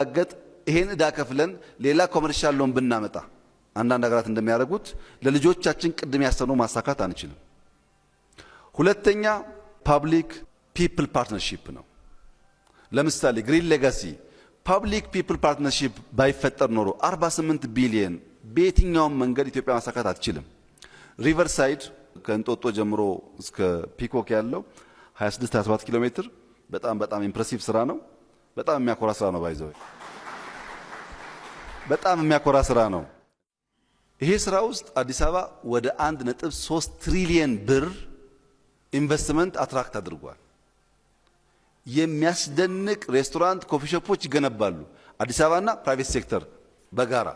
አገጥ ይሄን እዳ ከፍለን ሌላ ኮመርሻል ሎን ብናመጣ አንዳንድ ሀገራት እንደሚያደርጉት ለልጆቻችን ቅድም ያሰብነው ማሳካት አንችልም። ሁለተኛ ፐብሊክ ፒፕል ፓርትነርሺፕ ነው። ለምሳሌ ግሪን ሌጋሲ ፐብሊክ ፒፕል ፓርትነርሺፕ ባይፈጠር ኖሮ 48 ቢሊየን በየትኛውም መንገድ ኢትዮጵያ ማሳካት አትችልም። ሪቨርሳይድ ከእንጦጦ ጀምሮ እስከ ፒኮክ ያለው 26-27 ኪሎ ሜትር በጣም ኢምፕሬሲቭ ስራ ነው። በጣም የሚያኮራ ስራ ነው። ባይዘው በጣም የሚያኮራ ስራ ነው። ይሄ ስራ ውስጥ አዲስ አበባ ወደ 1.3 ትሪሊየን ብር ኢንቨስትመንት አትራክት አድርጓል። የሚያስደንቅ ሬስቶራንት፣ ኮፊ ሾፖች ይገነባሉ። አዲስ አበባና ፕራይቬት ሴክተር በጋራ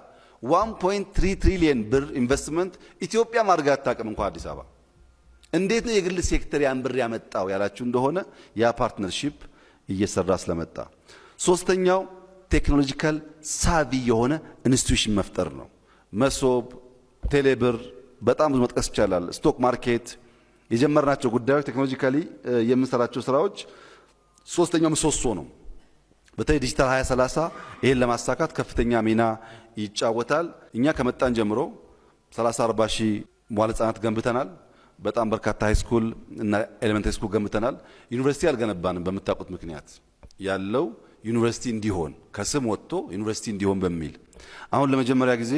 1.3 ትሪሊየን ብር ኢንቨስትመንት ኢትዮጵያ ማድረግ አታውቅም እንኳን አዲስ አበባ። እንዴት ነው የግል ሴክተር ያን ብር ያመጣው ያላችሁ እንደሆነ ያ ፓርትነርሺፕ እየሰራ ስለመጣ። ሶስተኛው ቴክኖሎጂካል ሳቪ የሆነ ኢንስቲትዩሽን መፍጠር ነው። መሶብ፣ ቴሌብር በጣም ብዙ መጥቀስ ይቻላል። ስቶክ ማርኬት የጀመርናቸው ጉዳዮች ቴክኖሎጂካሊ የምንሰራቸው ስራዎች ሶስተኛው ምሰሶ ነው። በተለይ ዲጂታል 2030 ይሄን ለማሳካት ከፍተኛ ሚና ይጫወታል። እኛ ከመጣን ጀምሮ 30-40 ሺህ መዋዕለ ህጻናት ገንብተናል። በጣም በርካታ ሃይ ስኩል እና ኤሌመንተሪ ስኩል ገንብተናል። ዩኒቨርሲቲ አልገነባንም። በምታውቁት ምክንያት ያለው ዩኒቨርሲቲ እንዲሆን ከስም ወጥቶ ዩኒቨርሲቲ እንዲሆን በሚል አሁን ለመጀመሪያ ጊዜ